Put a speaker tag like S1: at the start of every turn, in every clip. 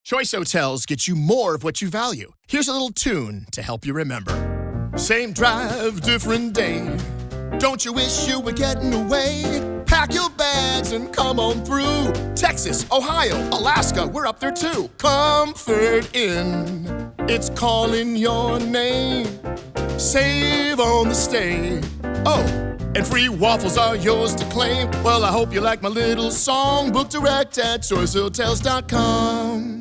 S1: Choice Hotels get you more of what you value. Here's a little tune to help you remember. Same drive, different day. Don't you wish you were getting away? Pack your bags and come on through. Texas, Ohio, Alaska, we're up there too. Comfort Inn, it's calling your name. Save on the stay. Oh, and free waffles are yours to claim. Well, I hope you like my little song. Book direct at choicehotels.com.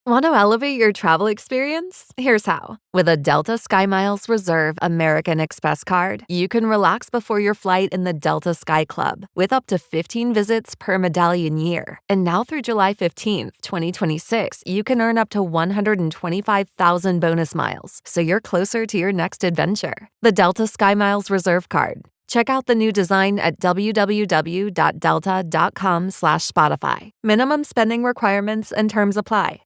S2: Want to elevate your travel experience? Here's how. With a Delta SkyMiles Reserve American Express card, you can relax before your flight in the Delta Sky Club with up to 15 visits per medallion year. And now through July 15th, 2026, you can earn up to 125,000 bonus miles, so you're closer to your next adventure. The Delta SkyMiles Reserve card. Check out the new design at www.delta.com/Spotify. Minimum spending requirements and terms apply.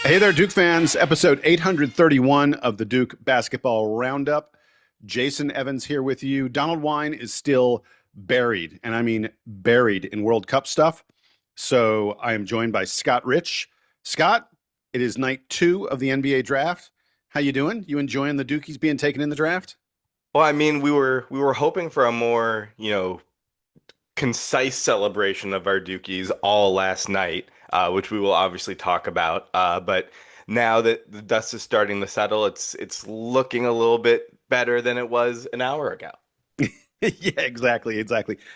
S3: Hey there, Duke fans. Episode 831 of the Duke Basketball Roundup. Jason Evans here with you. Donald Wine is still buried, and I mean buried in World Cup stuff. So I am joined by Scott Rich. Scott, it is night 2 of the NBA draft. How you doing? You enjoying the Dukies being taken in the draft?
S4: Well, I mean, we were hoping for a more, concise celebration of our Dukies all last night, which we will obviously talk about. But now that the dust is starting to settle, it's looking a little bit better than it was an hour ago.
S3: Yeah, exactly.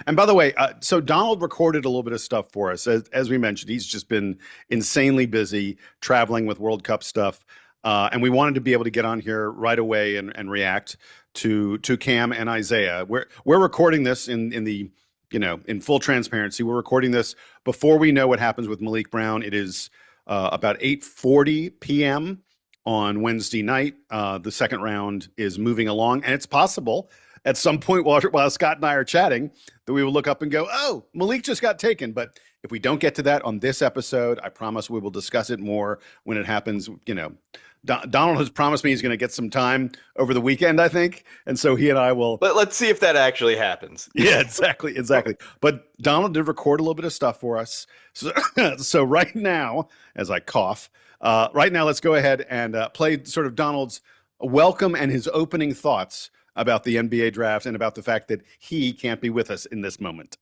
S3: And by the way, so Donald recorded a little bit of stuff for us. As we mentioned, he's just been insanely busy traveling with World Cup stuff. And we wanted to be able to get on here right away and react to Cam and Isaiah. We're recording this in full transparency. We're recording this before we know what happens with Maliq Brown. It is about 8:40 p.m. on Wednesday night. The second round is moving along, and it's possible at some point while Scott and I are chatting that we will look up and go, oh, Maliq just got taken. But if we don't get to that on this episode, I promise we will discuss it more when it happens. Donald has promised me he's going to get some time over the weekend, I think. And so he and I will.
S4: But let's see if that actually happens.
S3: Yeah, exactly. But Donald did record a little bit of stuff for us. So right now, as I cough, let's go ahead and play sort of Donald's welcome and his opening thoughts about the NBA draft and about the fact that he can't be with us in this moment.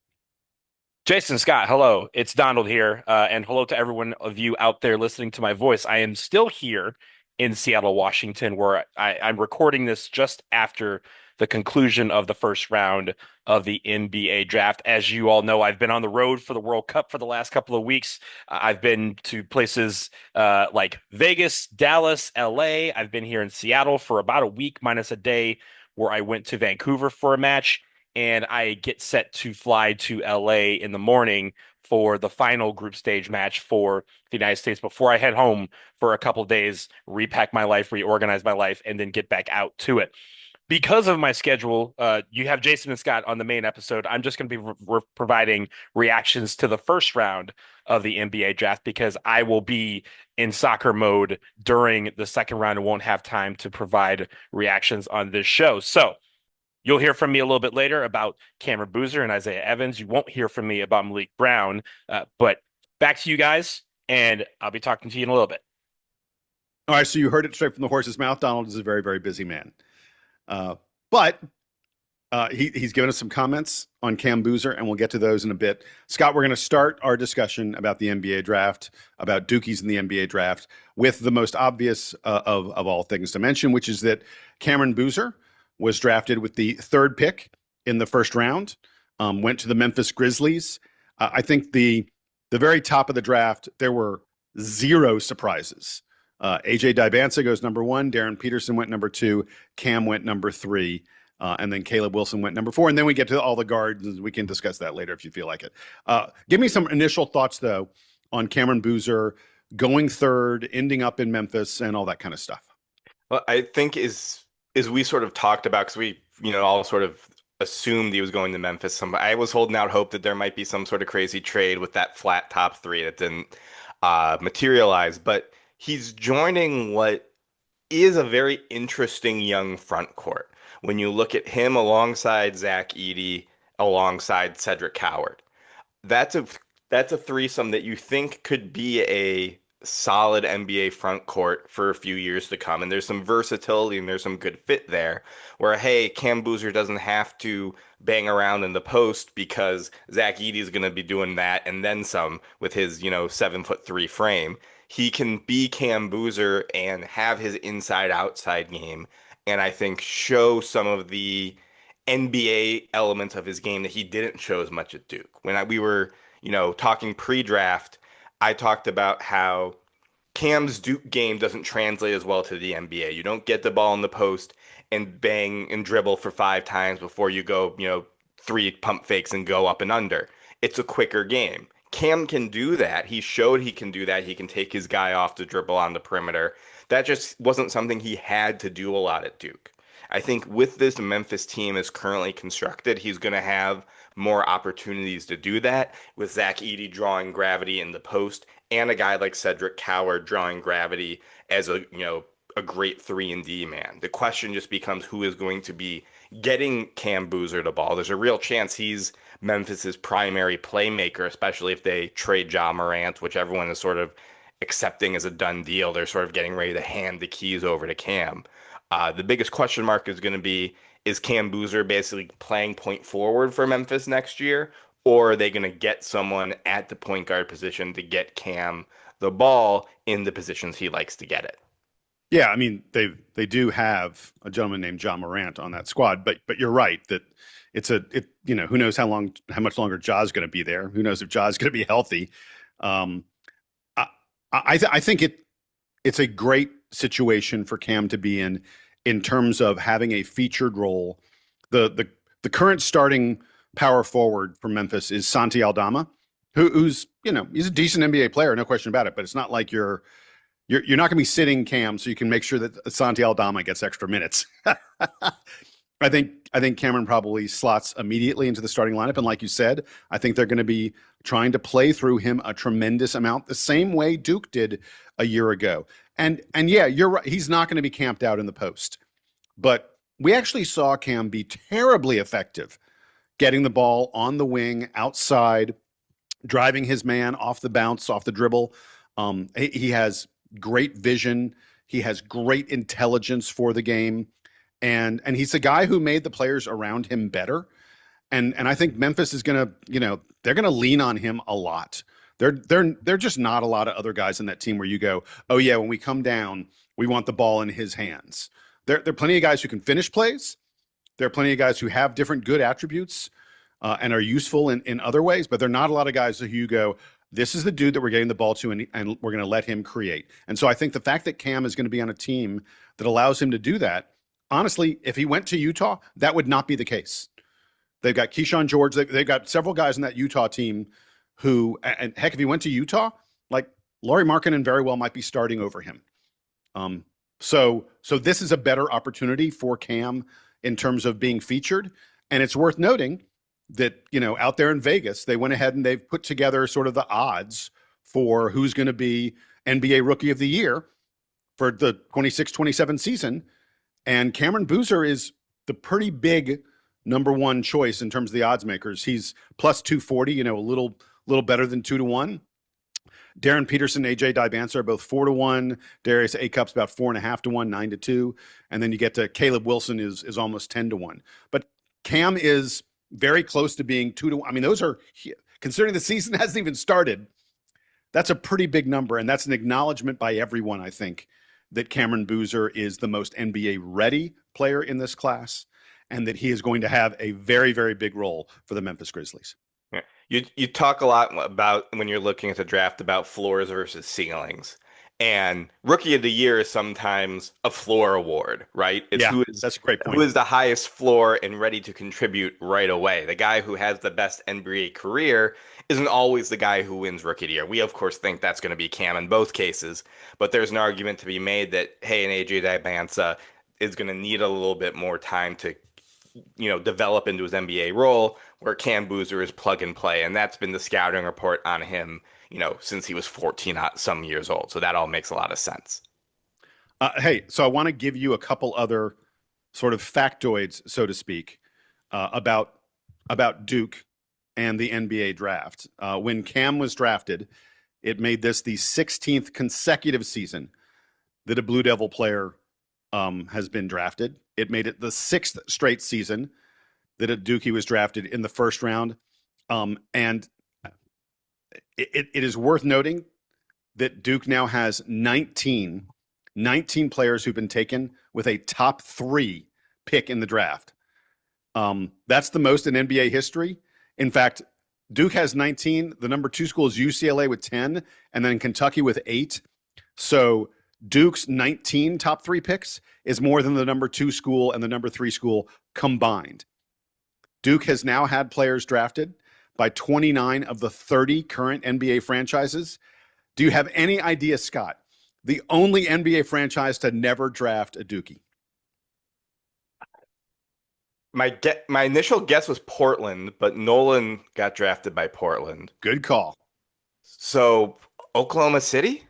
S5: Jason, Scott, hello. It's Donald here. And hello to everyone of you out there listening to my voice. I am still here in Seattle, Washington, where I'm recording this just after the conclusion of the first round of the NBA draft. As you all know, I've been on the road for the World Cup for the last couple of weeks. I've been to places like Vegas, Dallas, LA. I've been here in Seattle for about a week minus a day where I went to Vancouver for a match. And I get set to fly to LA in the morning for the final group stage match for the United States before I head home for a couple of days, repack my life, reorganize my life, and then get back out to it. Because of my schedule, you have Jason and Scott on the main episode. I'm just going to be providing reactions to the first round of the NBA draft because I will be in soccer mode during the second round and won't have time to provide reactions on this show. So you'll hear from me a little bit later about Cameron Boozer and Isaiah Evans. You won't hear from me about Maliq Brown. But back to you guys, and I'll be talking to you in a little bit.
S3: All right, so you heard it straight from the horse's mouth. Donald is a very, very busy man. But he's given us some comments on Cam Boozer, and we'll get to those in a bit. Scott, we're going to start our discussion about the NBA draft, about Dukies in the NBA draft, with the most obvious of all things to mention, which is that Cameron Boozer was drafted with the 3rd pick in the first round, went to the Memphis Grizzlies. I think the very top of the draft, there were 0 surprises. AJ Dibansa goes number 1, Darren Peterson went number 2, Cam went number 3, and then Caleb Wilson went number 4. And then we get to all the guards, and we can discuss that later if you feel like it. Give me some initial thoughts, though, on Cameron Boozer going 3rd, ending up in Memphis, and all that kind of stuff.
S4: Well, I think is we sort of talked about, because we, all sort of assumed he was going to Memphis. I was holding out hope that there might be some sort of crazy trade with that flat top 3 that didn't materialize. But he's joining what is a very interesting young front court. When you look at him alongside Zach Edey, alongside Cedric Howard, that's a that's a threesome that you think could be a solid NBA front court for a few years to come. And there's some versatility and there's some good fit there. Where hey, Cam Boozer doesn't have to bang around in the post because Zach Edey is going to be doing that and then some with his 7'3" frame. He can be Cam Boozer and have his inside outside game, and I think show some of the NBA elements of his game that he didn't show as much at Duke. We were, talking pre-draft, I talked about how Cam's Duke game doesn't translate as well to the NBA. You don't get the ball in the post and bang and dribble for 5 times before you go, 3 pump fakes and go up and under. It's a quicker game. Cam can do that. He showed he can do that. He can take his guy off the dribble on the perimeter. That just wasn't something he had to do a lot at Duke. I think with this Memphis team is currently constructed, he's going to have more opportunities to do that with Zach Edey drawing gravity in the post and a guy like Cedric Howard drawing gravity as a great 3-and-D man. The question just becomes who is going to be getting Cam Boozer the ball. There's a real chance he's Memphis's primary playmaker, especially if they trade Ja Morant, which everyone is sort of accepting as a done deal. They're sort of getting ready to hand the keys over to Cam. The biggest question mark is going to be, is Cam Boozer basically playing point forward for Memphis next year? Or are they going to get someone at the point guard position to get Cam the ball in the positions he likes to get it?
S3: Yeah, I mean they do have a gentleman named Ja Morant on that squad, but you're right that who knows how much longer Ja's going to be there? Who knows if Ja's going to be healthy? I think it's a great situation for Cam to be in terms of having a featured role. The current starting power forward for Memphis is Santi Aldama, who's he's a decent NBA player, no question about it. But it's not like you're not going to be sitting Cam so you can make sure that Santi Aldama gets extra minutes. I think Cameron probably slots immediately into the starting lineup, and like you said, I think they're going to be trying to play through him a tremendous amount, the same way Duke did a year ago. And yeah, you're right. He's not going to be camped out in the post, but we actually saw Cam be terribly effective getting the ball on the wing, outside, driving his man off the bounce, off the dribble. He has great vision. He has great intelligence for the game. And he's a guy who made the players around him better. And I think Memphis is going to, they're going to lean on him a lot. They're just not a lot of other guys in that team where you go, oh yeah, when we come down, we want the ball in his hands. There are plenty of guys who can finish plays. There are plenty of guys who have different good attributes and are useful in other ways, but there are not a lot of guys who you go, this is the dude that we're getting the ball to, and we're going to let him create. And so I think the fact that Cam is going to be on a team that allows him to do that, honestly, if he went to Utah, that would not be the case. They've got Keyshawn George. They've got several guys in that Utah team who, and heck, if he went to Utah, like Lauri Markkanen very well might be starting over him. So this is a better opportunity for Cam in terms of being featured. And it's worth noting that, out there in Vegas, they went ahead and they've put together sort of the odds for who's going to be NBA Rookie of the Year for the 26-27 season. And Cameron Boozer is the pretty big number one choice in terms of the odds makers. He's plus 240, a little better than 2-1. Darren Peterson, AJ Dybansa are both 4-1. Darius Acup's about 4.5-1, 9-2. And then you get to Caleb Wilson is almost 10-1. But Cam is very close to being 2-1. I mean, those are, considering the season hasn't even started, that's a pretty big number. And that's an acknowledgement by everyone, I think, that Cameron Boozer is the most NBA ready player in this class, and that he is going to have a very, very big role for the Memphis Grizzlies.
S4: Yeah. You talk a lot about, when you're looking at the draft, about floors versus ceilings. And Rookie of the Year is sometimes a floor award, right? It's
S3: that's a great point.
S4: Who is the highest floor and ready to contribute right away. The guy who has the best NBA career isn't always the guy who wins Rookie of the Year. We, of course, think that's going to be Cam in both cases. But there's an argument to be made that, hey, an AJ Dybansa is going to need a little bit more time to develop into his NBA role, where Cam Boozer is plug and play. And that's been the scouting report on him, since he was 14 some years old. So that all makes a lot of sense.
S3: Hey, so I want to give you a couple other sort of factoids, so to speak, about Duke and the NBA draft. When Cam was drafted, it made this the 16th consecutive season that a Blue Devil player has been drafted. It made it the 6th straight season that a Dukie was drafted in the first round. And it is worth noting that Duke now has 19 players who've been taken with a top 3 pick in the draft. That's the most in NBA history. In fact, Duke has 19. The number 2 school is UCLA with 10, and then Kentucky with 8. So Duke's 19 top 3 picks is more than the number 2 school and the number 3 school combined. Duke has now had players drafted by 29 of the 30 current NBA franchises. Do you have any idea, Scott, the only NBA franchise to never draft a Dukie?
S4: My initial guess was Portland, but Nolan got drafted by Portland.
S3: Good call.
S4: So Oklahoma City?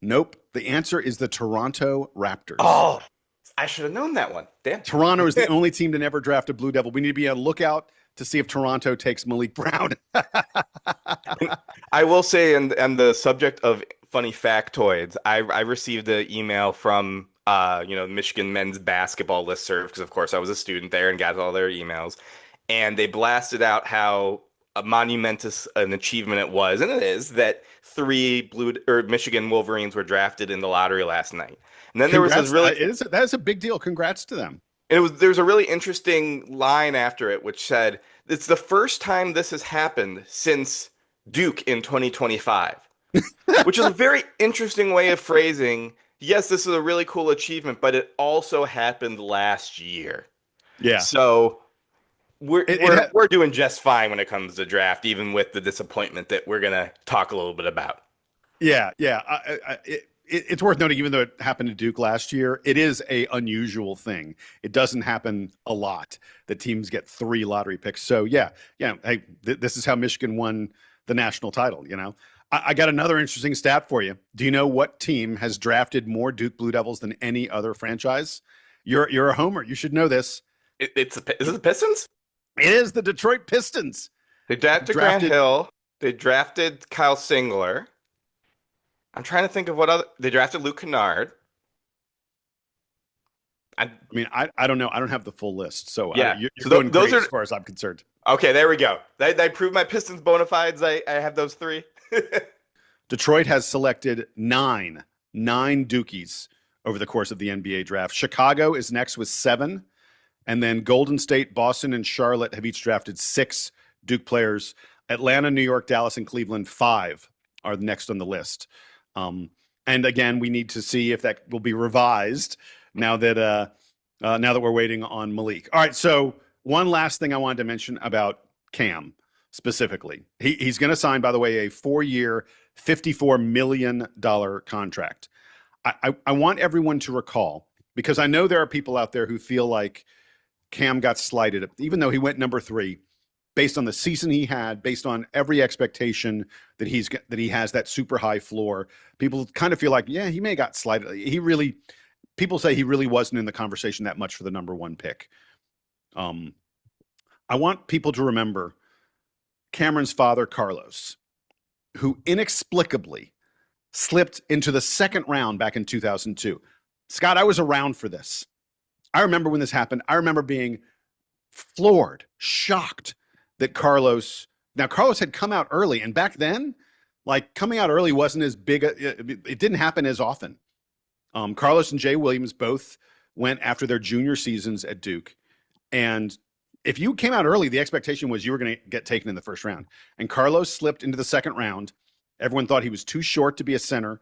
S3: Nope. The answer is the Toronto Raptors.
S4: Oh, I should have known that one. Damn.
S3: Toronto is the only team to never draft a Blue Devil. We need to be on the lookout to see if Toronto takes Maliq Brown.
S4: I will say, and the subject of funny factoids, I received an email from Michigan men's basketball listserv, because of course I was a student there and got all their emails, and they blasted out how a monumentous an achievement it was, and it is, that 3 Michigan Wolverines were drafted in the lottery last night. And then there was this
S3: that is a big deal. Congrats to them.
S4: And there's a really interesting line after it, which said, it's the first time this has happened since Duke in 2025, which is a very interesting way of phrasing, yes, this is a really cool achievement, but it also happened last year. Yeah. So we're doing just fine when it comes to draft, even with the disappointment that we're going to talk a little bit about.
S3: Yeah. It's worth noting, even though it happened to Duke last year, it is a unusual thing. It doesn't happen a lot that teams get 3 lottery picks. So yeah. Hey, this is how Michigan won the national title. I got another interesting stat for you. Do you know what team has drafted more Duke Blue Devils than any other franchise? You're a homer. You should know this.
S4: Is it the Pistons?
S3: It is the Detroit Pistons.
S4: They drafted Grant Hill. They drafted Kyle Singler. I'm trying to think of what other. They drafted Luke Kennard.
S3: I don't know. I don't have the full list. So
S4: yeah,
S3: you're going great as far as I'm concerned.
S4: Okay, there we go. They proved my Pistons bona fides. I have those 3.
S3: Detroit has selected 9 Dukies over the course of the NBA draft. Chicago is next with 7. And then Golden State, Boston, and Charlotte have each drafted 6 Duke players. Atlanta, New York, Dallas, and Cleveland, 5 are next on the list. And again, we need to see if that will be revised now that we're waiting on Maliq. All right, so one last thing I wanted to mention about Cam specifically. He's going to sign, by the way, a 4-year, $54 million contract. I want everyone to recall, because I know there are people out there who feel like Cam got slighted, even though he went number 3, based on the season he had, based on every expectation that he has that super high floor. People kind of feel like, yeah, he may have got slighted. People say he really wasn't in the conversation that much for the number 1 pick. I want people to remember Cameron's father, Carlos, who inexplicably slipped into the 2nd round back in 2002. Scott, I was around for this. I remember when this happened. I remember being floored, shocked that Carlos had come out early. And back then, like, coming out early wasn't as big. It didn't happen as often. Carlos and Jay Williams both went after their junior seasons at Duke. And if you came out early, the expectation was you were going to get taken in the first round. And Carlos slipped into the 2nd round. Everyone thought he was too short to be a center.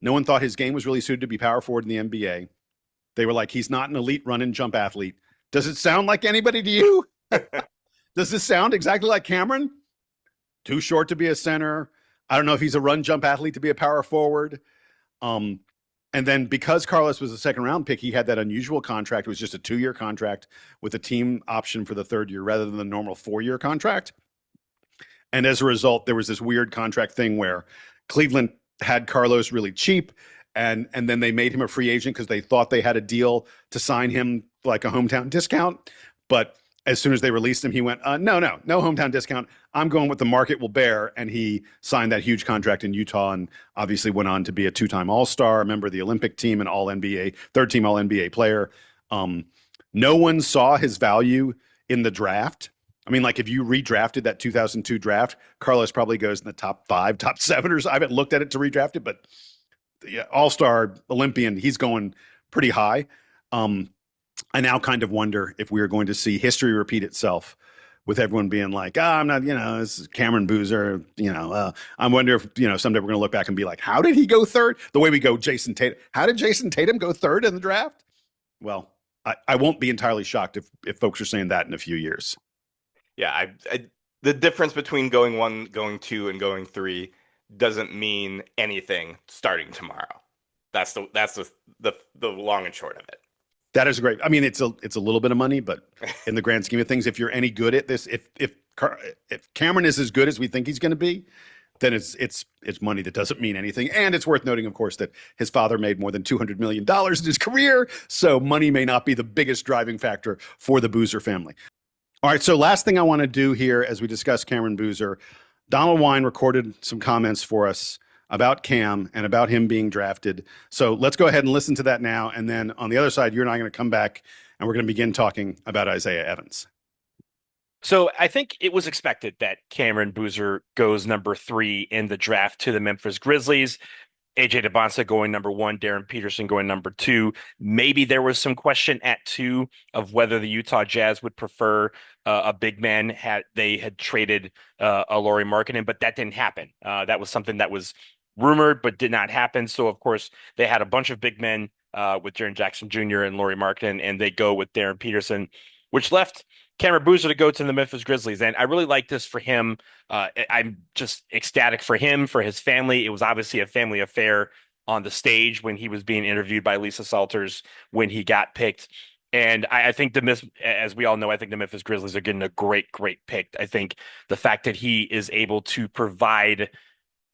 S3: No one thought his game was really suited to be power forward in the NBA. They were like, he's not an elite run and jump athlete. Does it sound like anybody to you? Does this sound exactly like Cameron? Too short to be a center. I don't know if he's a run jump athlete to be a power forward. And then because Carlos was a 2nd round pick, he had that unusual contract. It was just a 2-year contract with a team option for the 3rd year rather than the normal 4-year contract. And as a result, there was this weird contract thing where Cleveland had Carlos really cheap, and then they made him a free agent because they thought they had a deal to sign him like a hometown discount. But as soon as they released him, he went, no hometown discount. I'm going what the market will bear. And he signed that huge contract in Utah and obviously went on to be a 2-time All-Star, a member of the Olympic team, and All-NBA, third-team All-NBA player. No one saw his value in the draft. I mean, like if you redrafted that 2002 draft, Carlos probably goes in the top 5, top 7 or so. I haven't looked at it to redraft it, but yeah, All-Star, Olympian, he's going pretty high. I now kind of wonder if we are going to see history repeat itself with everyone being like, I'm not, this is Cameron Boozer, I wonder if, someday we're going to look back and be like, how did he go third? The way we go Jason Tatum. How did Jason Tatum go third in the draft? Well, I won't be entirely shocked if folks are saying that in a few years.
S4: Yeah, the difference between going 1, going 2, and going 3 doesn't mean anything starting tomorrow. That's the long and short of it.
S3: That is great. I mean, it's a little bit of money, but in the grand scheme of things, if you're any good at this, if Cameron is as good as we think he's going to be, then it's money that doesn't mean anything. And it's worth noting, of course, that his father made more than $200 million in his career, so money may not be the biggest driving factor for the Boozer family. All right, so last thing I want to do here as we discuss Cameron Boozer, Donald Wine recorded some comments for us about Cam and about him being drafted. So let's go ahead and listen to that now. And then on the other side, you and I are going to come back and we're going to begin talking about Isaiah Evans.
S5: So I think it was expected that Cameron Boozer goes number 3 in the draft to the Memphis Grizzlies. AJ DeBonsa going number 1, Darren Peterson going number 2. Maybe there was some question at 2 of whether the Utah Jazz would prefer a big man had they had traded a Lauri Markkanen, but that didn't happen. That was something that was rumored but did not happen. So of course they had a bunch of big men with Jaren Jackson Jr. and Lauri Markkanen, and they go with Darren Peterson, which left Cameron Boozer to go to the Memphis Grizzlies. And I really like this for him. I'm just ecstatic for him, for his family. It was obviously a family affair on the stage when he was being interviewed by Lisa Salters when he got picked. And I think as we all know, I think the Memphis Grizzlies are getting a great pick. I think the fact that he is able to provide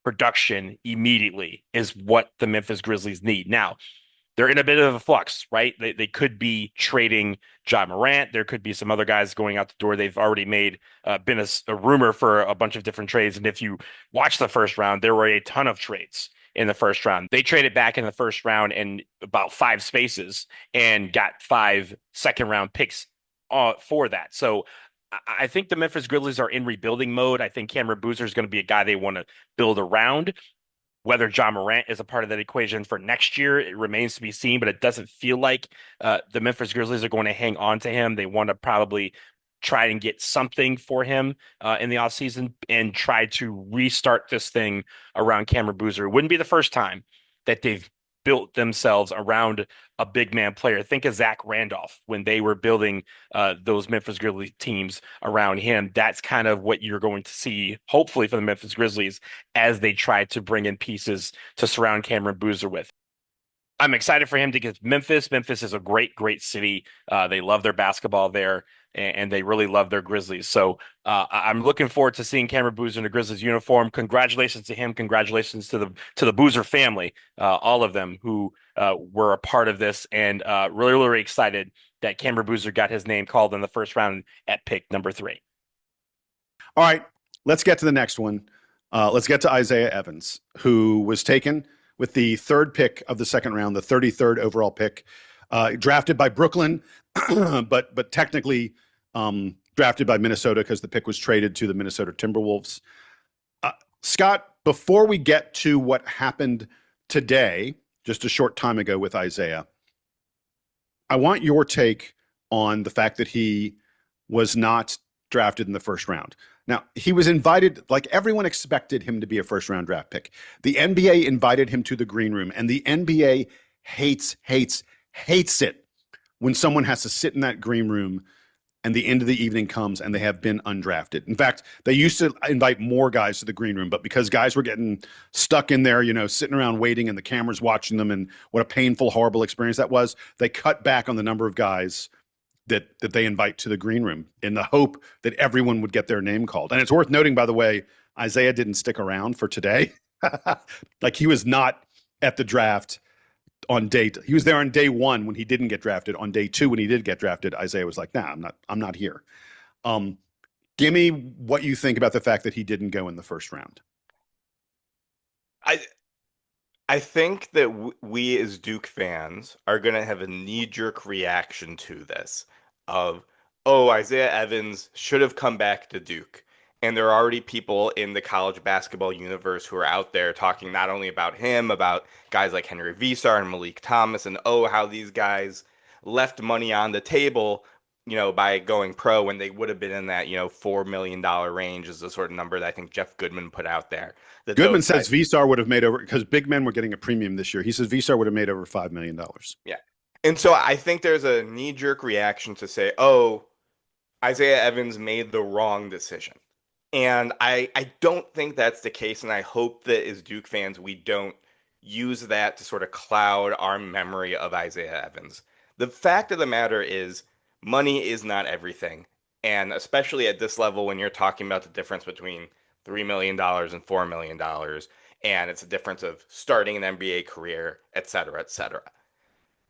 S5: production immediately is what the Memphis Grizzlies need. Now, they're in a bit of a flux, right? They could be trading Ja Morant. There could be some other guys going out the door. They've already been a rumor for a bunch of different trades. And if you watch the first round, there were a ton of trades in the first round. They traded back in the first round in about 5 spaces and got 5 second-round picks for that. So I think the Memphis Grizzlies are in rebuilding mode. I think Cameron Boozer is going to be a guy they want to build around. Whether Ja Morant is a part of that equation for next year, it remains to be seen, but it doesn't feel like the Memphis Grizzlies are going to hang on to him. They want to probably try and get something for him in the offseason and try to restart this thing around Cameron Boozer. It wouldn't be the first time that they've built themselves around a big man player. Think of Zach Randolph when they were building those Memphis Grizzlies teams around him. That's kind of what you're going to see, hopefully, for the Memphis Grizzlies as they try to bring in pieces to surround Cameron Boozer with. I'm excited for him to get Memphis. Memphis is a great city. They love their basketball there, and they really love their Grizzlies. So I'm looking forward to seeing Cameron Boozer in a Grizzlies uniform. Congratulations to him. Congratulations to the Boozer family, all of them who were a part of this, and really excited that Cameron Boozer got his name called in the first round at pick number 3.
S3: All right, let's get to the next one. Let's get to Isaiah Evans, who was taken with the 3rd pick of the second round, the 33rd overall pick, drafted by Brooklyn, but technically drafted by Minnesota because the pick was traded to the Minnesota Timberwolves. Scott, before we get to what happened today, just a short time ago with Isaiah, I want your take on the fact that he was not drafted in the first round. Now, he was invited, like everyone expected him to be a first round draft pick. The NBA invited him to the green room, and the NBA hates it when someone has to sit in that green room and the end of the evening comes and they have been undrafted. In fact, they used to invite more guys to the green room, but because guys were getting stuck in there, sitting around waiting and the cameras watching them and what a painful, horrible experience that was, they cut back on the number of guys that they invite to the green room in the hope that everyone would get their name called. And it's worth noting, by the way, Isaiah didn't stick around for today. Like, he was not at the draft on he was there on day one when he didn't get drafted. On day two, when he did get drafted, Isaiah was like, nah, I'm not here. Give me what you think about the fact that he didn't go in the first round.
S4: I think that we as Duke fans are going to have a knee-jerk reaction to this of, oh, Isaiah Evans should have come back to Duke. And there are already people in the college basketball universe who are out there talking not only about him, about guys like Henry Visar and Malik Thomas, and oh, how these guys left money on the table, by going pro when they would have been in that, $4 million range is the sort of number that I think Jeff Goodman put out there.
S3: Goodman says Visar would have made over, because big men were getting a premium this year. He says Visar would have made over $5 million.
S4: Yeah. And so I think there's a knee-jerk reaction to say, oh, Isaiah Evans made the wrong decision. And I don't think that's the case, and I hope that as Duke fans, we don't use that to sort of cloud our memory of Isaiah Evans. The fact of the matter is, money is not everything, and especially at this level when you're talking about the difference between $3 million and $4 million, and it's a difference of starting an NBA career, et cetera, et cetera.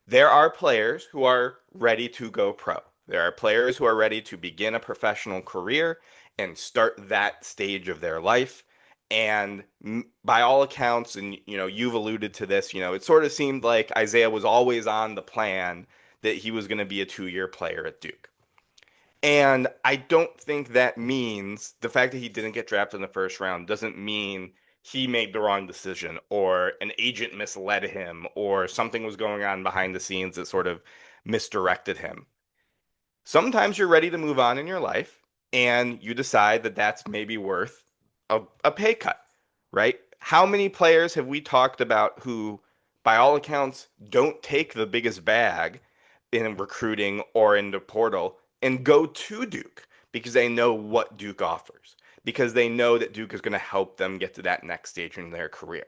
S4: There are players who are ready to go pro. There are players who are ready to begin a professional career and start that stage of their life. And by all accounts, and you've alluded to this, it sort of seemed like Isaiah was always on the plan that he was going to be a 2-year player at Duke. And I don't think that means the fact that he didn't get drafted in the first round doesn't mean he made the wrong decision or an agent misled him or something was going on behind the scenes that sort of misdirected him. Sometimes you're ready to move on in your life and you decide that that's maybe worth a pay cut, right? How many players have we talked about who, by all accounts, don't take the biggest bag in recruiting or in the portal and go to Duke because they know what Duke offers, because they know that Duke is going to help them get to that next stage in their career?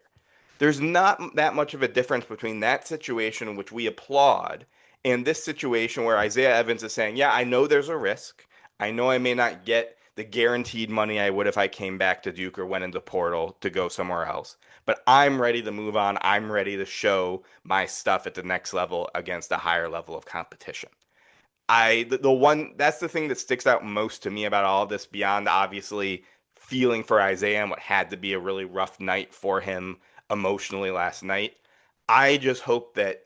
S4: There's not that much of a difference between that situation, which we applaud, and this situation where Isaiah Evans is saying, yeah, I know there's a risk. I know I may not get the guaranteed money I would if I came back to Duke or went into portal to go somewhere else, but I'm ready to move on. I'm ready to show my stuff at the next level against a higher level of competition. That's the thing that sticks out most to me about all of this, beyond obviously feeling for Isaiah and what had to be a really rough night for him emotionally last night. I just hope that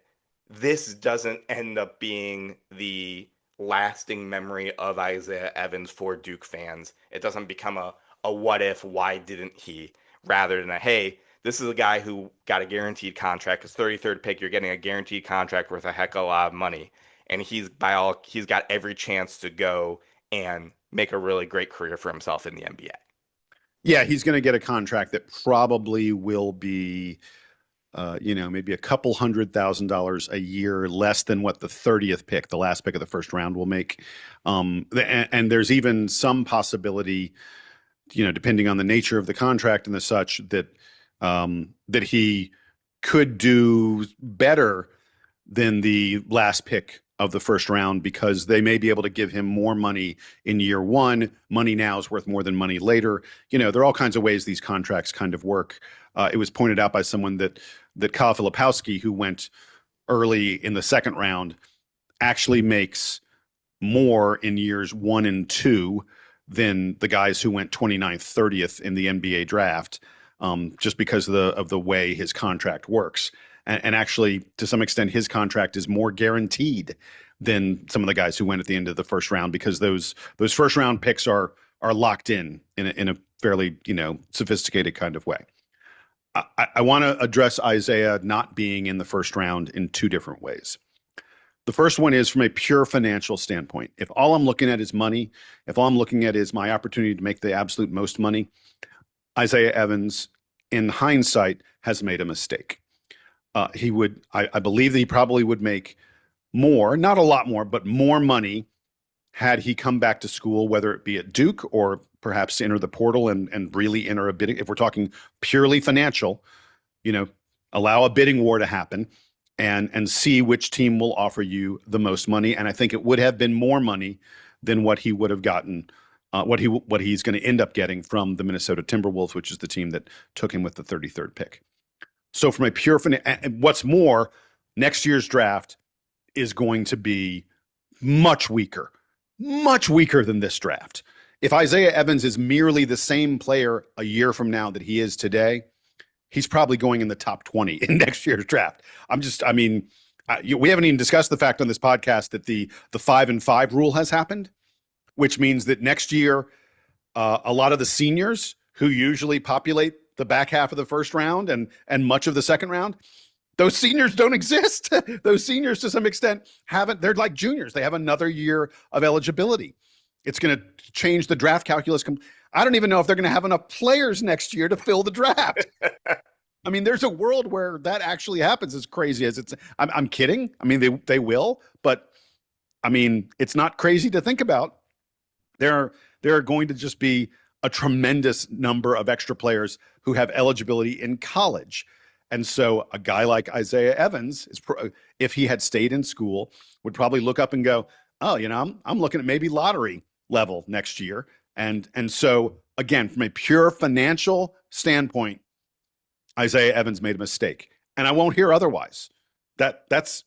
S4: this doesn't end up being the lasting memory of Isaiah Evans for Duke fans. It doesn't become a what if, why didn't he, rather than a, hey, this is a guy who got a guaranteed contract. His 33rd pick, you're getting a guaranteed contract worth a heck of a lot of money. And he's got every chance to go and make a really great career for himself in the NBA.
S3: Yeah, he's going to get a contract that probably will be, maybe a couple $100,000 a year less than what the 30th pick, the last pick of the first round, will make. And there's even some possibility, depending on the nature of the contract and the such, that he could do better than the last pick of the first round, because they may be able to give him more money in year one. Money now is worth more than money later. There are all kinds of ways these contracts kind of work. It was pointed out by someone that Kyle Filipowski, who went early in the second round, actually makes more in years 1 and 2 than the guys who went 29th, 30th in the NBA draft, just because of the way his contract works. And actually, to some extent, his contract is more guaranteed than some of the guys who went at the end of the first round, because those first round picks are locked in a fairly sophisticated kind of way. I want to address Isaiah not being in the first round in two different ways. The first one is from a pure financial standpoint. If all I'm looking at is money, if all I'm looking at is my opportunity to make the absolute most money, Isaiah Evans, in hindsight, has made a mistake. I believe that he probably would make more, not a lot more, but more money had he come back to school, whether it be at Duke or perhaps enter the portal and really enter a bidding. If we're talking purely financial, allow a bidding war to happen and see which team will offer you the most money. And I think it would have been more money than what he would have gotten, what he's going to end up getting from the Minnesota Timberwolves, which is the team that took him with the 33rd pick. So from a pure what's more, next year's draft is going to be much weaker than this draft. If Isaiah Evans is merely the same player a year from now that he is today, he's probably going in the top 20 in next year's draft. We haven't even discussed the fact on this podcast that the 5-5 rule has happened, which means that next year, a lot of the seniors who usually populate the back half of the first round and much of the second round, those seniors don't exist. Those seniors, to some extent, they're like juniors. They have another year of eligibility. It's going to change the draft calculus. I don't even know if they're going to have enough players next year to fill the draft. I mean, there's a world where that actually happens, as crazy as it's. I'm kidding. I mean, they will, but I mean, it's not crazy to think about. There are going to just be a tremendous number of extra players who have eligibility in college. And so a guy like Isaiah Evans, if he had stayed in school, would probably look up and go, oh, I'm looking at maybe lottery level next year. And so, again, from a pure financial standpoint, Isaiah Evans made a mistake. And I won't hear otherwise. Those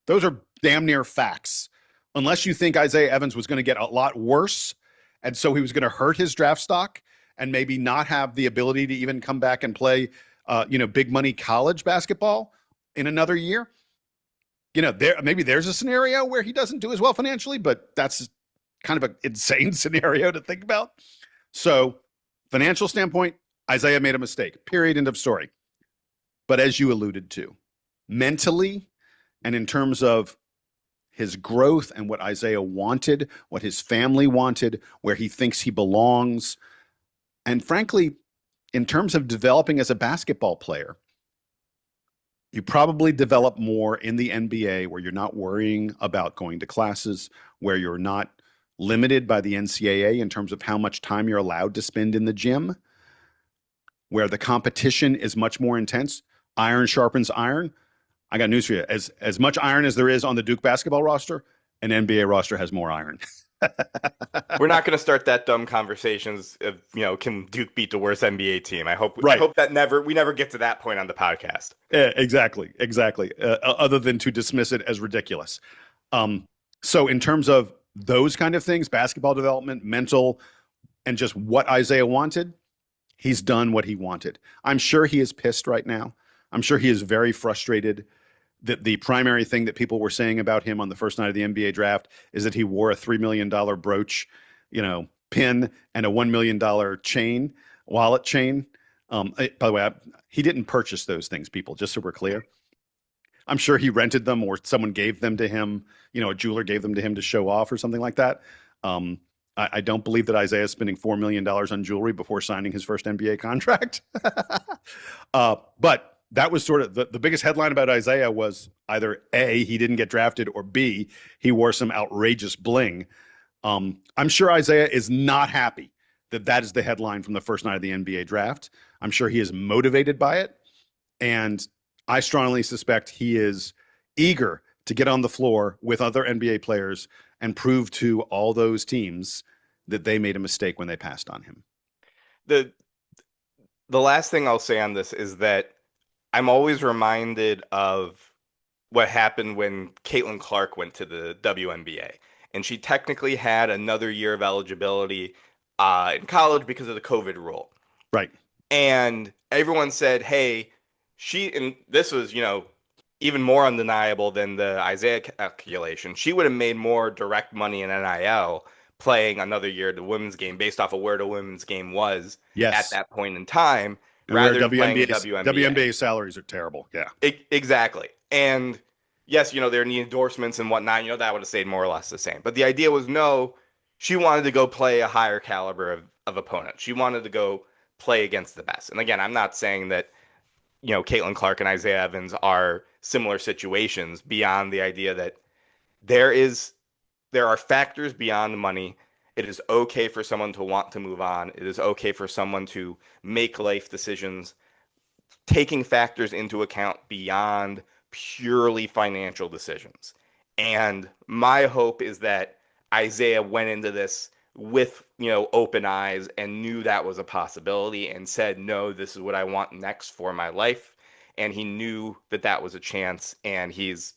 S3: are damn near facts. Unless you think Isaiah Evans was going to get a lot worse, and so he was going to hurt his draft stock and maybe not have the ability to even come back and play big money college basketball in another year. Maybe there's a scenario where he doesn't do as well financially, but that's kind of an insane scenario to think about. So, financial standpoint, Isaiah made a mistake, period, end of story. But as you alluded to, mentally and in terms of his growth and what Isaiah wanted, what his family wanted, where he thinks he belongs, and frankly, in terms of developing as a basketball player, you probably develop more in the NBA where you're not worrying about going to classes, where you're not limited by the NCAA in terms of how much time you're allowed to spend in the gym, where the competition is much more intense. Iron sharpens iron. I got news for you. As much iron as there is on the Duke basketball roster, an NBA roster has more iron.
S4: We're not going to start that dumb conversations of, can Duke beat the worst NBA team? I hope that we never get to that point on the podcast.
S3: Yeah, exactly. Other than to dismiss it as ridiculous. So in terms of those kind of things, basketball development, mental, and just what Isaiah wanted, he's done what he wanted. I'm sure he is pissed right now. I'm sure he is very frustrated that the primary thing that people were saying about him on the first night of the NBA draft is that he wore a $3 million brooch, pin and a $1 million wallet chain. By the way, he didn't purchase those things, people, just so we're clear. I'm sure he rented them or someone gave them to him, a jeweler gave them to him to show off or something like that. I don't believe that Isaiah is spending $4 million on jewelry before signing his first NBA contract. But that was sort of the biggest headline about Isaiah was either A, he didn't get drafted, or B, he wore some outrageous bling. I'm sure Isaiah is not happy that is the headline from the first night of the NBA draft. I'm sure he is motivated by it. And I strongly suspect he is eager to get on the floor with other NBA players and prove to all those teams that they made a mistake when they passed on him.
S4: The last thing I'll say on this is that I'm always reminded of what happened when Caitlin Clark went to the WNBA. And she technically had another year of eligibility in college because of the COVID rule.
S3: Right.
S4: And everyone said, hey, and this was, even more undeniable than the Isaiah calculation. She would have made more direct money in NIL playing another year of the women's game based off of where the women's game was at that point in time.
S3: And
S4: rather than playing the WNBA.
S3: WNBA salaries are terrible. Yeah.
S4: Exactly. And yes, there are the endorsements and whatnot, that would have stayed more or less the same. But the idea was she wanted to go play a higher caliber of opponent. She wanted to go play against the best. And again, I'm not saying that, Caitlin Clark and Isaiah Evans are similar situations beyond the idea that there are factors beyond money. It is okay for someone to want to move on. It is okay for someone to make life decisions, taking factors into account beyond purely financial decisions. And my hope is that Isaiah went into this with, open eyes and knew that was a possibility and said, no, this is what I want next for my life. And he knew that that was a chance, and he's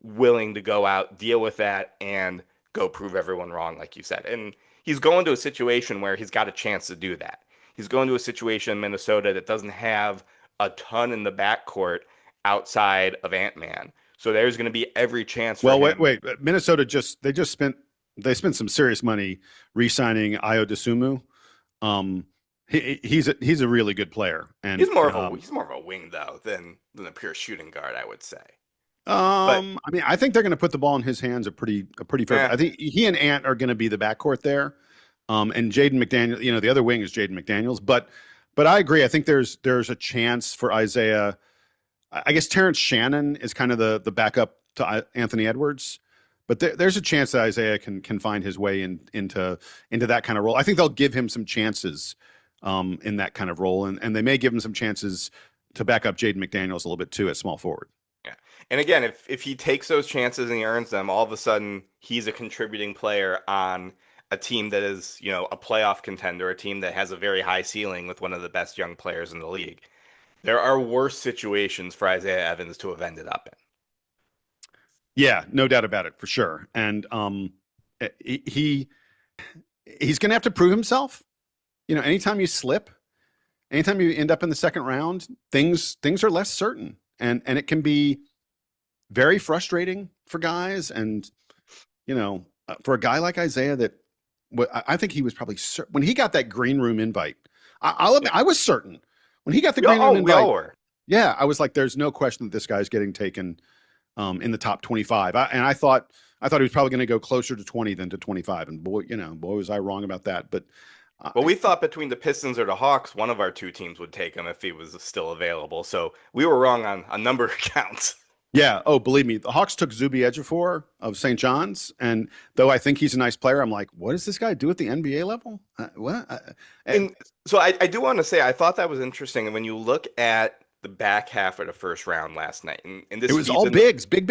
S4: willing to go out, deal with that, and go prove everyone wrong, like you said. And he's going to a situation where he's got a chance to do that. He's going to a situation in Minnesota that doesn't have a ton in the backcourt outside of Ant-Man. So there's going to be every chance for him.
S3: Wait. Minnesota they spent some serious money re-signing Ayo Dosunmu. He's a really good player, and
S4: he's more of a wing though than a pure shooting guard, I would say.
S3: I mean, I think they're going to put the ball in his hands a pretty fair. Yeah. I think he and Ant are going to be the backcourt there. And Jaden McDaniels, the other wing is Jaden McDaniels, but I agree. I think there's a chance for Isaiah. I guess Terrence Shannon is kind of the backup to Anthony Edwards, but there's a chance that Isaiah can find his way into that kind of role. I think they'll give him some chances in that kind of role, and they may give him some chances to back up Jaden McDaniels a little bit too at small forward.
S4: Yeah, and again, if he takes those chances and he earns them, all of a sudden he's a contributing player on a team that is, a playoff contender, a team that has a very high ceiling with one of the best young players in the league. There are worse situations for Isaiah Evans to have ended up in.
S3: Yeah, no doubt about it, for sure. And he's going to have to prove himself. Anytime you slip, anytime you end up in the second round, things are less certain, and it can be very frustrating for guys. And for a guy like Isaiah, that I think he was probably when he got that green room invite. I'll admit, I was certain when he got the green room invite. Yeah, I was like, there's no question that this guy's getting taken in the top 25. I thought he was probably going to go closer to 20 than to 25. And boy, was I wrong about that. But
S4: we thought between the Pistons or the Hawks, one of our two teams would take him if he was still available. So we were wrong on a number of counts.
S3: Yeah. Oh, believe me, the Hawks took Zubi Ejiofor of St. John's, and though I think he's a nice player, I'm like, what does this guy do at the NBA level?
S4: And so I do want to say, I thought that was interesting. And when you look at the back half of the first round last night, and this
S3: it was all bigs, big.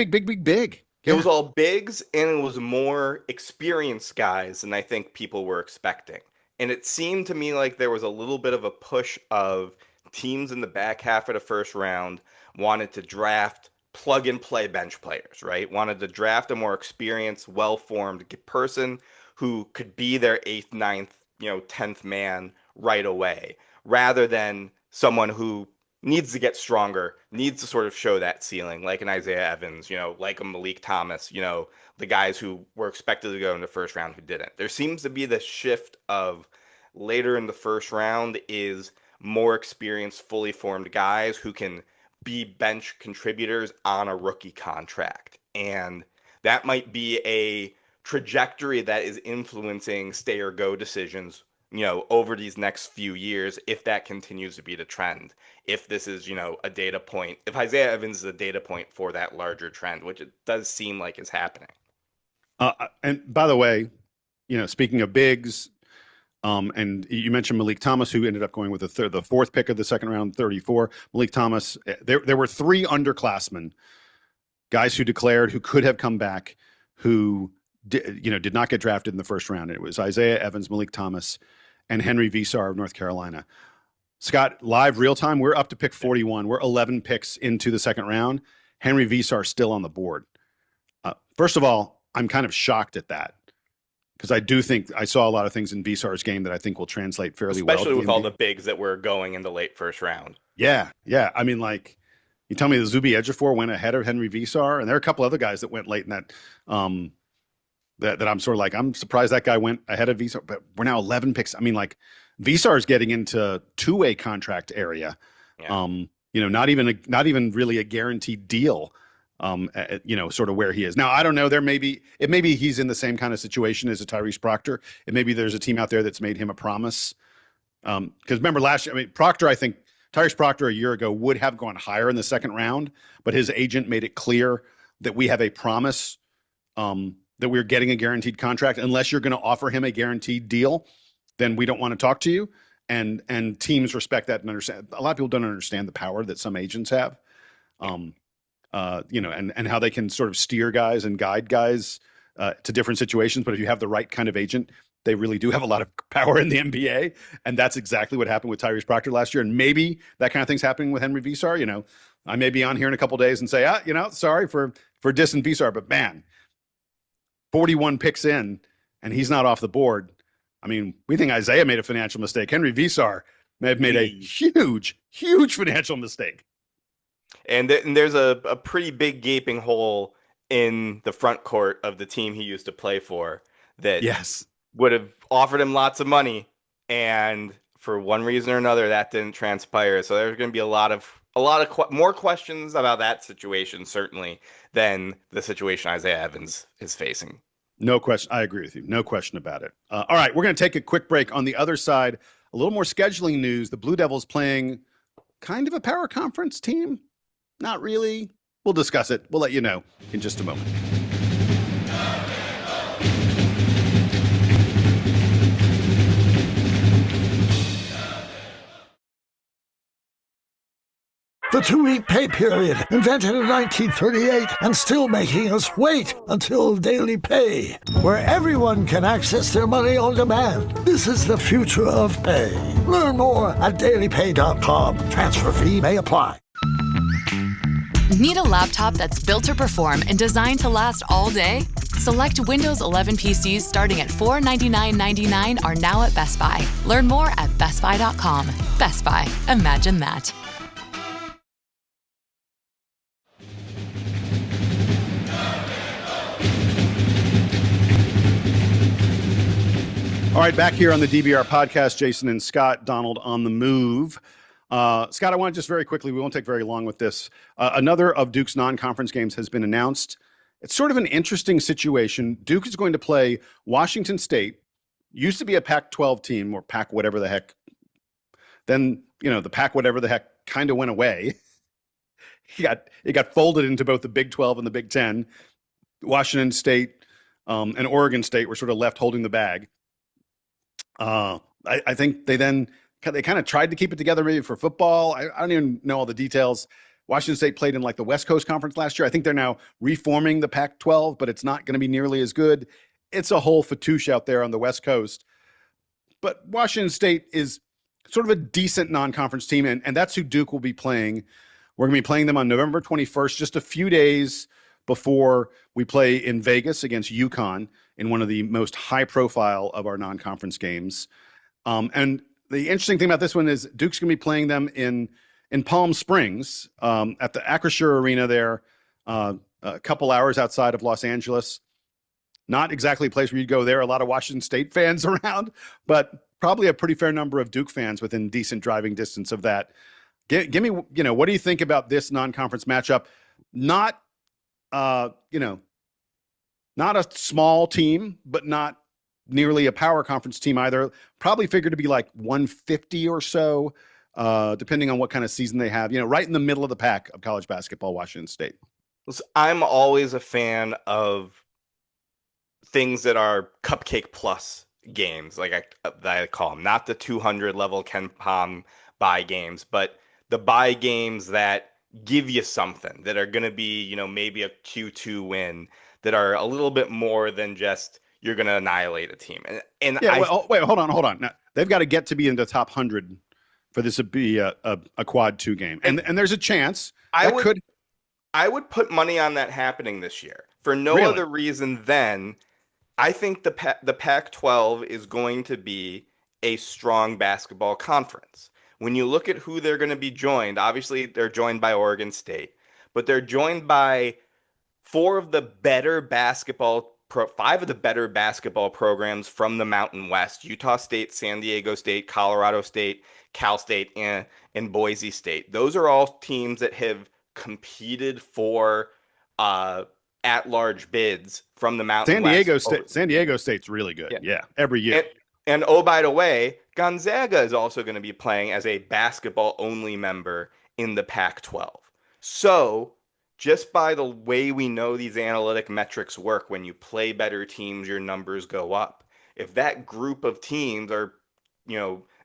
S4: It was all bigs, and it was more experienced guys than I think people were expecting. And it seemed to me like there was a little bit of a push of teams in the back half of the first round wanted to draft plug and play bench players, right? Wanted to draft a more experienced, well-formed person who could be their 8th, 9th, 10th man right away, rather than someone who needs to get stronger, needs to sort of show that ceiling, like an Isaiah Evans, like a Malik Thomas, the guys who were expected to go in the first round who didn't. There seems to be this shift of later in the first round is more experienced, fully formed guys who can be bench contributors on a rookie contract. And that might be a trajectory that is influencing stay or go decisions, over these next few years, if that continues to be the trend. If this is, a data point, if Isaiah Evans is a data point for that larger trend, which it does seem like is happening.
S3: And by the way, speaking of bigs, and you mentioned Malik Thomas, who ended up going with the fourth pick of the second round, 34. Malik Thomas, there were 3 underclassmen, guys who declared, who could have come back, who did not get drafted in the first round. It was Isaiah Evans, Malik Thomas, and Henry Visar of North Carolina. Scott, live real time, we're up to pick 41. We're 11 picks into the second round. Henry Visar still on the board. First of all, I'm kind of shocked at that, because I do think I saw a lot of things in Visar's game that I think will translate fairly well.
S4: Especially with all the bigs that were going in the late first round.
S3: Yeah. I mean, like, you tell me the Zubi Ejiofor went ahead of Henry Visar, and there are a couple other guys that went late in that, that I'm sort of like, I'm surprised that guy went ahead of Visar, but we're now 11 picks. I mean, like, Visar's getting into two-way contract area. Yeah. Not even really a guaranteed deal. Sort of where he is now. I don't know. Maybe he's in the same kind of situation as a Tyrese Proctor. And maybe there's a team out there that's made him a promise. Because remember last year, Proctor, I think Tyrese Proctor a year ago would have gone higher in the second round, but his agent made it clear that we have a promise, that we're getting a guaranteed contract. Unless you're going to offer him a guaranteed deal, then we don't want to talk to you. And teams respect that and understand. A lot of people don't understand the power that some agents have. and how they can sort of steer guys and guide guys to different situations. But if you have the right kind of agent, they really do have a lot of power in the NBA. And that's exactly what happened with Tyrese Proctor last year. And maybe that kind of thing's happening with Henry Visar. I may be on here in a couple of days and say, sorry for dissing Visar, but man, 41 picks in and he's not off the board. I mean, we think Isaiah made a financial mistake. Henry Visar may have made a huge, huge financial mistake.
S4: And there's a pretty big gaping hole in the front court of the team he used to play for that would have offered him lots of money. And for one reason or another, that didn't transpire. So there's going to be a lot of more questions about that situation, certainly, than the situation Isaiah Evans is facing.
S3: No question. I agree with you. No question about it. All right, we're going to take a quick break. On the other side, a little more scheduling news. The Blue Devils playing kind of a power conference team. Not really. We'll discuss it. We'll let you know in just a moment.
S6: The 2-week pay period, invented in 1938 and still making us wait until daily pay, where everyone can access their money on demand. This is the future of pay. Learn more at dailypay.com. Transfer fee may apply.
S7: Need a laptop that's built to perform and designed to last all day? Select Windows 11 PCs starting at $499.99 are now at Best Buy. Learn more at bestbuy.com. Best Buy. Imagine that.
S3: All right, back here on the DBR podcast, Jason and Scott, Donald on the move. Scott, I want to just very quickly, we won't take very long with this. Another of Duke's non-conference games has been announced. It's sort of an interesting situation. Duke is going to play Washington State, used to be a Pac-12 team, or Pac whatever the heck. Then, the Pac whatever the heck kind of went away. It got folded into both the Big 12 and the Big 10. Washington State and Oregon State were sort of left holding the bag. I think they kind of tried to keep it together maybe for football. I don't even know all the details. Washington State played in like the West Coast Conference last year. I think they're now reforming the Pac-12, but it's not going to be nearly as good. It's a whole fatouche out there on the West Coast. But Washington State is sort of a decent non-conference team, and that's who Duke will be playing. We're going to be playing them on November 21st, just a few days before we play in Vegas against UConn in one of the most high-profile of our non-conference games. And the interesting thing about this one is Duke's going to be playing them in Palm Springs at the Acrisure Arena there, a couple hours outside of Los Angeles. Not exactly a place where you'd go there. A lot of Washington State fans around, but probably a pretty fair number of Duke fans within decent driving distance of that. Give me, what do you think about this non-conference matchup? Not a small team, but not nearly a power conference team either. Probably figured to be like 150 or so, depending on what kind of season they have. Right in the middle of the pack of college basketball, Washington State.
S4: I'm always a fan of things that are cupcake plus games, like I call them. Not the 200 level Ken Pom buy games, but the buy games that give you something, that are going to be, maybe a Q2 win, that are a little bit more than just you're going to annihilate a team.
S3: Wait, hold on. Now, they've got to get to be in the top 100 for this to be a quad 2 game. And there's a chance
S4: I would put money on that happening this year for no other reason than I think the Pac-12 is going to be a strong basketball conference. When you look at who they're going to be joined, obviously they're joined by Oregon State, but they're joined by 5 of the better basketball programs from the Mountain West: Utah State, San Diego State, Colorado State, Cal State, and Boise State. Those are all teams that have competed for at-large bids from the Mountain West.
S3: San Diego State's really good. Yeah, every year.
S4: And oh, by the way, Gonzaga is also going to be playing as a basketball-only member in the Pac-12. So just by the way we know these analytic metrics work, when you play better teams, your numbers go up. If that group of teams are,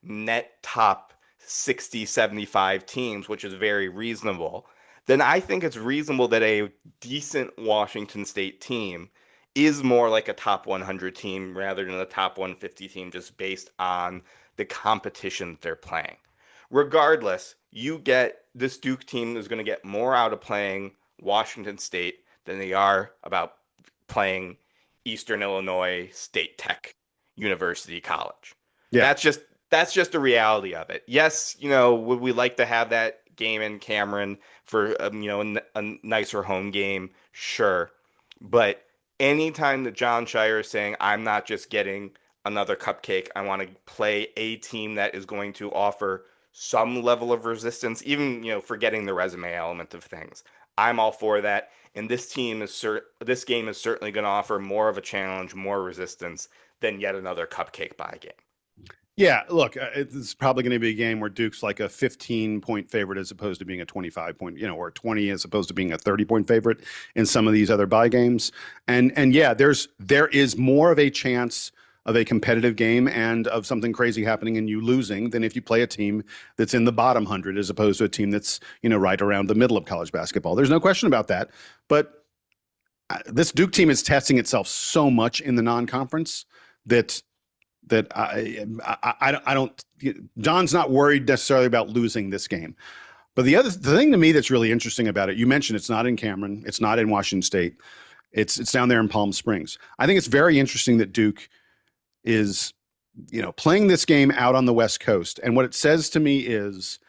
S4: net top 60, 75 teams, which is very reasonable, then I think it's reasonable that a decent Washington State team is more like a top 100 team rather than a top 150 team just based on the competition that they're playing. Regardless, you get this Duke team is going to get more out of playing Washington State than they are about playing Eastern Illinois State Tech University College.
S3: Yeah.
S4: That's just the reality of it. Yes, would we like to have that game in Cameron for a nicer home game? Sure. But anytime that John Shire is saying, I'm not just getting another cupcake, I want to play a team that is going to offer some level of resistance, even, forgetting the resume element of things. I'm all for that. And this game is certainly going to offer more of a challenge, more resistance than yet another cupcake bye game.
S3: Yeah, look, it's probably going to be a game where Duke's like a 15-point favorite as opposed to being a 25-point, or 20 as opposed to being a 30-point favorite in some of these other bye games. And yeah, there is more of a chance of a competitive game and of something crazy happening and you losing than if you play a team that's in the bottom 100 as opposed to a team that's, right around the middle of college basketball. There's no question about that. But this Duke team is testing itself so much in the non-conference that I don't. John's not worried necessarily about losing this game. But the thing to me that's really interesting about it, you mentioned it's not in Cameron, it's not in Washington State, it's down there in Palm Springs. I think it's very interesting that Duke is, playing this game out on the West Coast. And what it says to me is,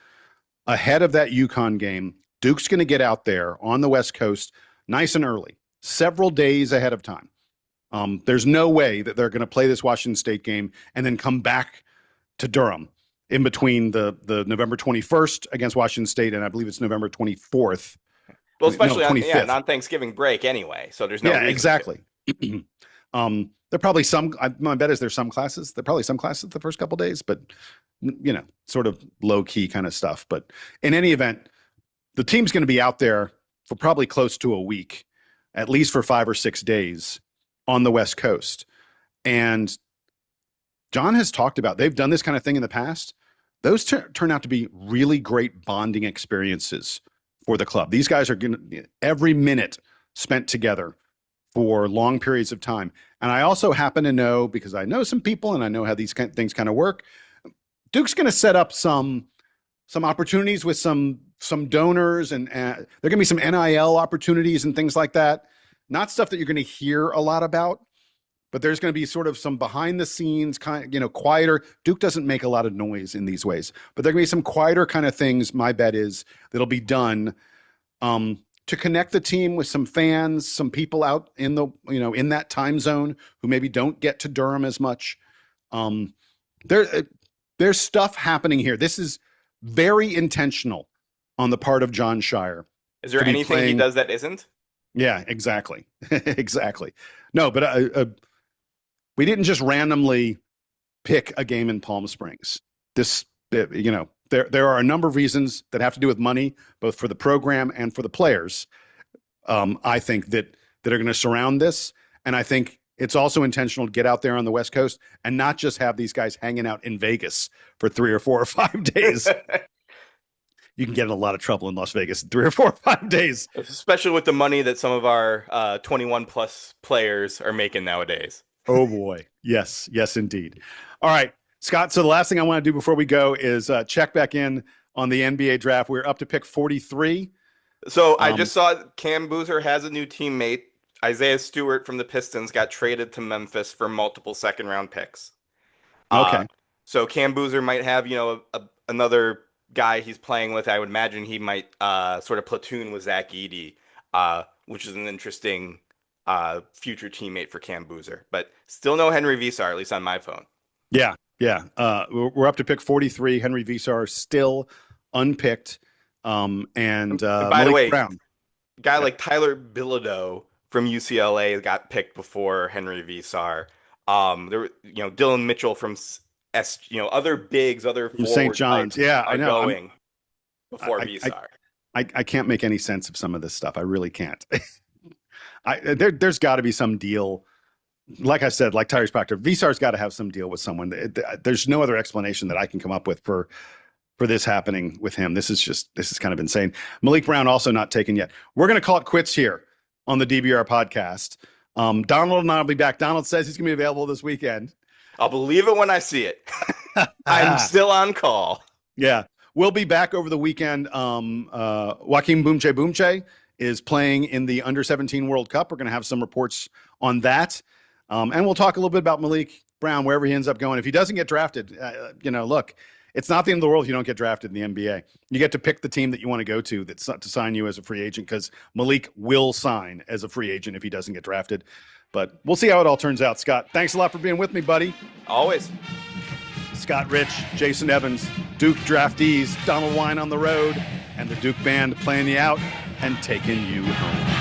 S3: ahead of that UConn game, Duke's going to get out there on the West Coast nice and early, several days ahead of time. There's no way that they're going to play this Washington State game and then come back to Durham in between the November 21st against Washington State and I believe it's November 24th.
S4: Well, especially on Thanksgiving break anyway. So there's no reason
S3: exactly. There probably my bet is there's some classes. There are probably some classes the first couple of days, but sort of low key kind of stuff. But in any event, the team's going to be out there for probably close to a week, at least for 5 or 6 days on the West Coast. And John has talked about, they've done this kind of thing in the past. Those turn out to be really great bonding experiences for the club. These guys are going to every minute spent together for long periods of time. And I also happen to know, because I know some people and I know how these things kind of work, Duke's going to set up some opportunities with some donors and there are going to be some NIL opportunities and things like that. Not stuff that you're going to hear a lot about, but there's going to be sort of some behind the scenes quieter. Duke doesn't make a lot of noise in these ways, but there are going to be some quieter kind of things. My bet is that'll be done to connect the team with some fans, some people out in the, in that time zone who maybe don't get to Durham as much. There's stuff happening here. This is very intentional on the part of John Shire.
S4: Is there anything he does that isn't?
S3: Yeah, exactly. Exactly. No, but we didn't just randomly pick a game in Palm Springs. There are a number of reasons that have to do with money, both for the program and for the players. I think that are going to surround this. And I think it's also intentional to get out there on the West Coast and not just have these guys hanging out in Vegas for 3 or 4 or 5 days. You can get in a lot of trouble in Las Vegas in 3 or 4 or 5 days.
S4: Especially with the money that some of our 21 plus players are making nowadays.
S3: Oh boy. Yes, indeed. All right, Scott. So the last thing I want to do before we go is check back in on the NBA draft. We're up to pick 43.
S4: So I just saw Cam Boozer has a new teammate. Isaiah Stewart from the Pistons got traded to Memphis for multiple second-round picks.
S3: Okay.
S4: So Cam Boozer might have, another guy he's playing with. I would imagine he might sort of platoon with Zach Edey, which is an interesting future teammate for Cam Boozer. But still no Henry Visar, at least on my phone.
S3: Yeah. We're up to pick 43. Henry Visar still unpicked. And
S4: by the way,
S3: Brown.
S4: A guy like Tyler Bilodeau from UCLA got picked before Henry Visar. There were, Dylan Mitchell from other bigs, other
S3: from St. John's. Yeah, I know.
S4: Going before Visar.
S3: I can't make any sense of some of this stuff. I really can't. There's got to be some deal. Like I said, like Tyrese Proctor, Visar's got to have some deal with someone. There's no other explanation that I can come up with for for this happening with him. This is kind of insane. Maliq Brown also not taken yet. We're going to call it quits here on the DBR podcast. Donald and I will be back. Donald says he's going to be available this weekend.
S4: I'll believe it when I see it. I'm still on call.
S3: Yeah. We'll be back over the weekend. Joaquin Boomche is playing in the Under-17 World Cup. We're going to have some reports on that. And we'll talk a little bit about Maliq Brown, wherever he ends up going. If he doesn't get drafted, look, it's not the end of the world if you don't get drafted in the NBA. You get to pick the team that you want to go to to sign you as a free agent, because Maliq will sign as a free agent if he doesn't get drafted. But we'll see how it all turns out. Scott, thanks a lot for being with me, buddy.
S4: Always.
S3: Scott Rich, Jason Evans, Duke draftees, Donald Wine on the road, and the Duke band playing you out and taking you home.